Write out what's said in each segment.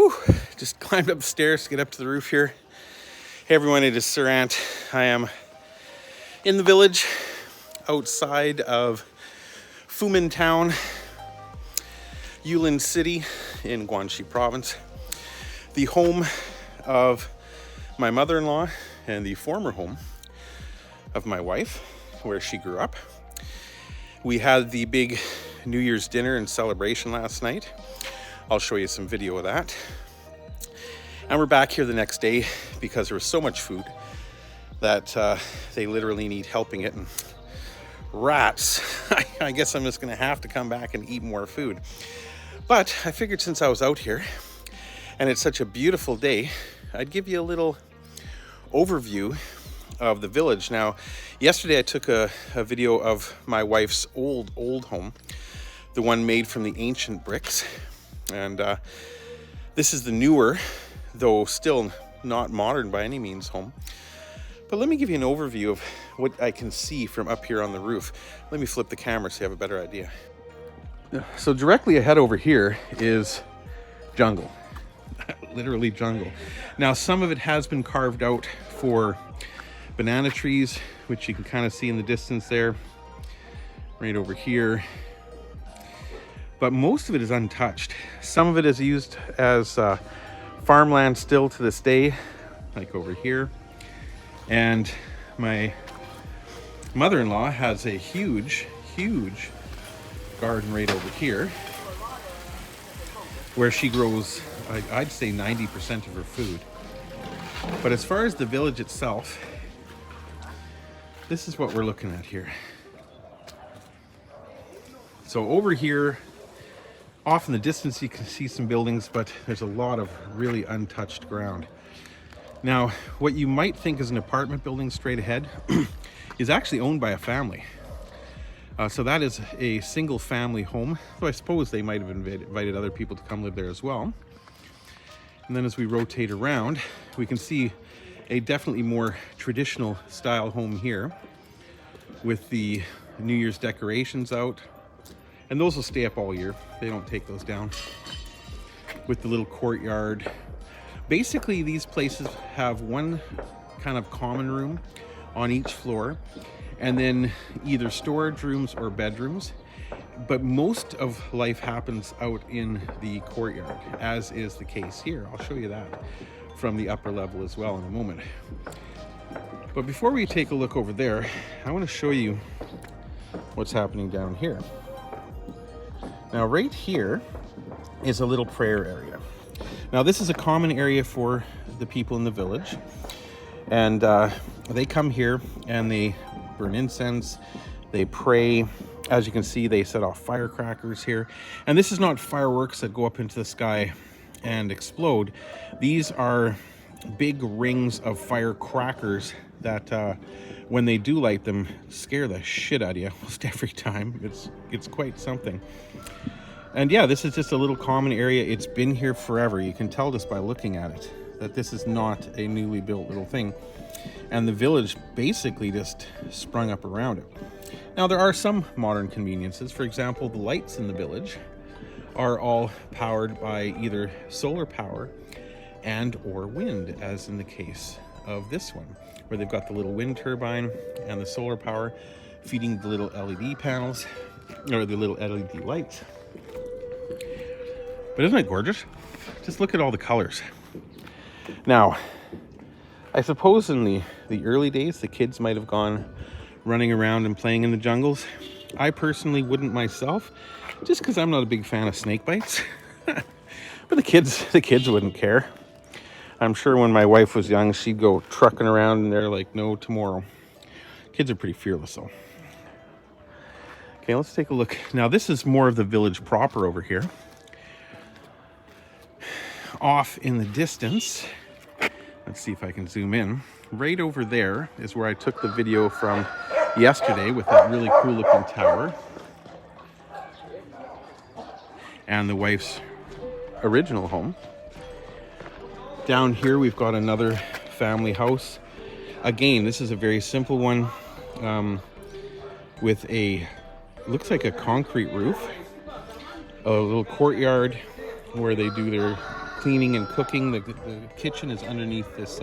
Whew, just climbed up the stairs to get up to the roof here. Hey everyone, it is Sir Ant. I am in the village outside of Fumin Town, Yulin City in Guangxi Province, the home of my mother-in-law and the former home of my wife, where she grew up. We had the big New Year's dinner and celebration last night. I'll show you some video of that. And we're back here the next day because there was so much food that they literally need helping it. And rats, I guess I'm just gonna have to come back and eat more food. But I figured since I was out here and it's such a beautiful day, I'd give you a little overview of the village. Now, yesterday I took a video of my wife's old home, the one made from the ancient bricks. And this is the newer, though still not modern by any means, home. But let me give you an overview of what I can see from up here on the roof. Let me flip the camera so you have a better idea. So directly ahead over here is jungle, literally jungle. Now some of it has been carved out for banana trees, which you can kind of see in the distance there, right over here. But most of it is untouched. Some of it is used as farmland still to this day, like over here. And my mother-in-law has a huge garden right over here where she grows, I'd say 90% of her food. But as far as the village itself, this is what we're looking at here. So over here, off in the distance, you can see some buildings, but there's a lot of really untouched ground. Now, what you might think is an apartment building straight ahead is actually owned by a family. So that is a single family home. So I suppose they might have invited other people to come live there as well. And then as we rotate around, we can see a definitely more traditional style home here with the New Year's decorations out. And those will stay up all year. They don't take those down. With the little courtyard. Basically, these places have one kind of common room on each floor, and then either storage rooms or bedrooms. But most of life happens out in the courtyard, as is the case here. I'll show you that from the upper level as well in a moment. But before we take a look over there, I want to show you what's happening down here. Now right here is a little prayer area. Now this is a common area for the people in the village, and they come here and they burn incense, they pray. As you can see, they set off firecrackers here, and this is not fireworks that go up into the sky and explode. These are big rings of firecrackers that when they do light them, scare the shit out of you almost every time. It's quite something. And yeah, this is just a little common area. It's been here forever. You can tell just by looking at it that this is not a newly built little thing. And the village basically just sprung up around it. Now there are some modern conveniences. For example, the lights in the village are all powered by either solar power and or wind, as in the case of this one, where they've got the little wind turbine and the solar power feeding the little LED panels, or the little LED lights. But isn't it gorgeous? Just look at all the colors. Now, I suppose in the early days, the kids might have gone running around and playing in the jungles. I personally wouldn't myself, just because I'm not a big fan of snake bites. But the kids wouldn't care. I'm sure when my wife was young, she'd go trucking around and they're like no tomorrow. Kids are pretty fearless though. Okay, let's take a look. Now this is more of the village proper over here. Off in the distance, let's see if I can zoom in. Right over there is where I took the video from yesterday with that really cool looking tower. And the wife's original home. Down here we've got another family house. Again, this is a very simple one with a, looks like a concrete roof, a little courtyard where they do their cleaning and cooking. The kitchen is underneath this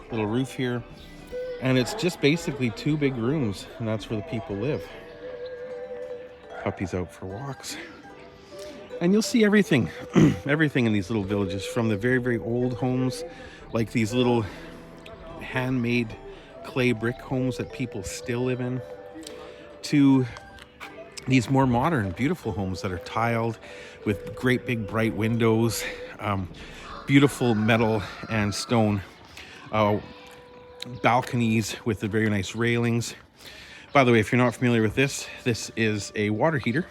little roof here. And it's just basically 2 big rooms, and that's where the people live. Puppies out for walks. And you'll see everything, everything in these little villages, from the very, very old homes, like these little handmade clay brick homes that people still live in, to these more modern, beautiful homes that are tiled with great big bright windows, beautiful metal and stone balconies with the very nice railings. By the way, if you're not familiar with this, this is a water heater.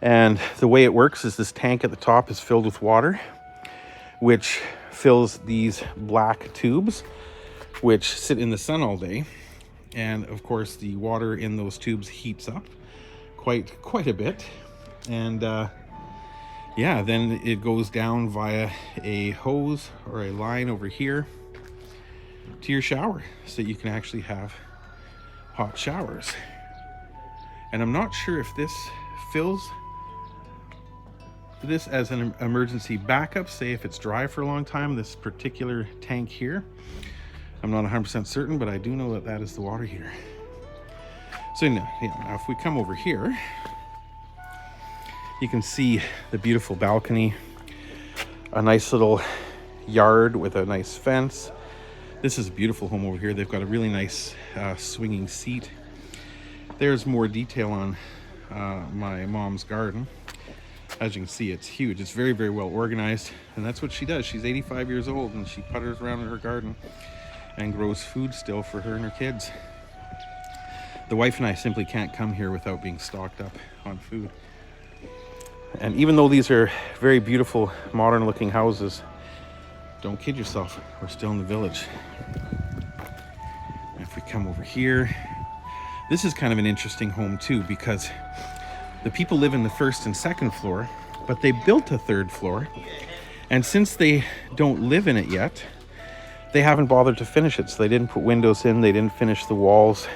And the way it works is this tank at the top is filled with water, which fills these black tubes, which sit in the sun all day. And of course, the water in those tubes heats up quite a bit. And yeah, then it goes down via a hose or a line over here to your shower, so that you can actually have hot showers. And I'm not sure if this fills this as an emergency backup, say if it's dry for a long time, this particular tank here. I'm not 100% certain, but I do know that that is the water heater. So now if we come over here, you can see the beautiful balcony, a nice little yard with a nice fence. This is a beautiful home over here. They've got a really nice swinging seat. There's more detail on my mom's garden. As you can see, it's huge. It's very, very well organized, and that's what she does. She's 85 years old, and she putters around in her garden and grows food still for her and her kids. The wife and I simply can't come here without being stocked up on food. And even though these are very beautiful, modern-looking houses, don't kid yourself, we're still in the village. If we come over here, this is kind of an interesting home too, because the people live in the first and second floor, but they built a third floor. And since they don't live in it yet, they haven't bothered to finish it. So they didn't put windows in, they didn't finish the walls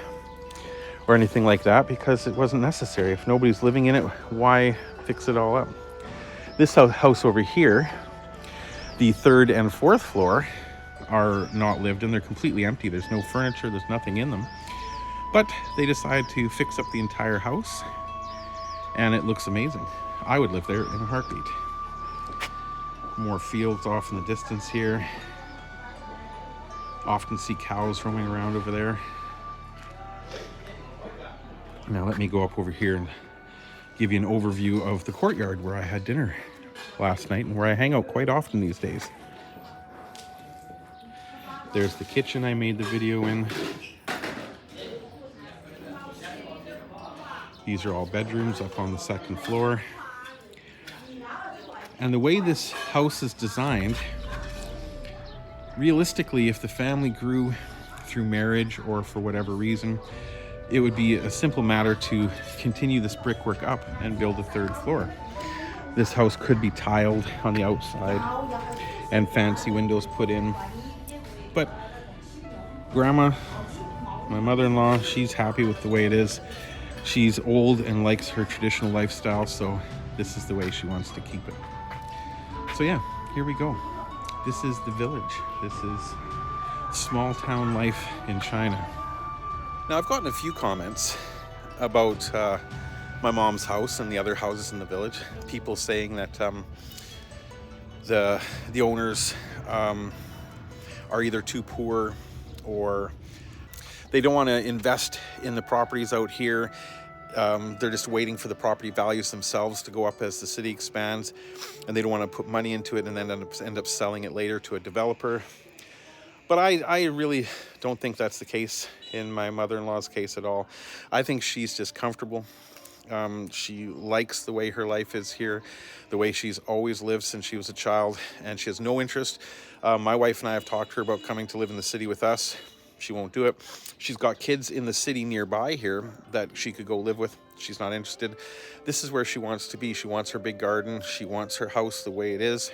or anything like that, because it wasn't necessary. If nobody's living in it, why fix it all up? This house over here, the third and fourth floor are not lived in. They're completely empty. There's no furniture, there's nothing in them. But they decided to fix up the entire house, and it looks amazing. I would live there in a heartbeat. More fields off in the distance here. Often see cows roaming around over there. Now let me go up over here and give you an overview of the courtyard where I had dinner last night and where I hang out quite often these days. There's the kitchen I made the video in. These are all bedrooms up on the second floor. And the way this house is designed, realistically, if the family grew through marriage or for whatever reason, it would be a simple matter to continue this brickwork up and build a third floor. This house could be tiled on the outside and fancy windows put in. But Grandma, my mother-in-law, she's happy with the way it is. She's old and likes her traditional lifestyle, so this is the way she wants to keep it. So yeah, here we go. This is the village. This is small town life in China. Now, I've gotten a few comments about my mom's house and the other houses in the village. People saying that the owners are either too poor or they don't want to invest in the properties out here. They're just waiting for the property values themselves to go up as the city expands, and they don't want to put money into it and then end up selling it later to a developer. But I really don't think that's the case in my mother-in-law's case at all. I think she's just comfortable. She likes the way her life is here, the way she's always lived since she was a child, and she has no interest. My wife and I have talked to her about coming to live in the city with us. She won't do it. She's got kids in the city nearby here that she could go live with. She's not interested. This is where she wants to be. She wants her big garden. She wants her house the way it is.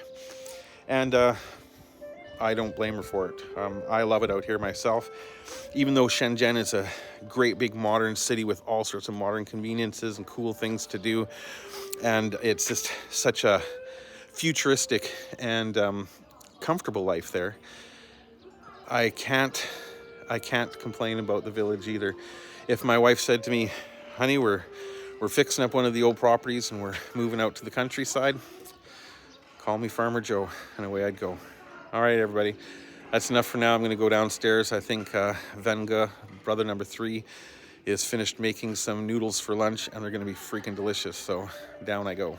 And I don't blame her for it. I love it out here myself. Even though Shenzhen is a great big modern city with all sorts of modern conveniences and cool things to do, and it's just such a futuristic and comfortable life there. I can't complain about the village either. If my wife said to me, honey, we're fixing up one of the old properties and we're moving out to the countryside, call me Farmer Joe, and away I'd go. All right, everybody, that's enough for now. I'm going to go downstairs. I think Venga, brother number 3, is finished making some noodles for lunch, and they're going to be freaking delicious. So down I go.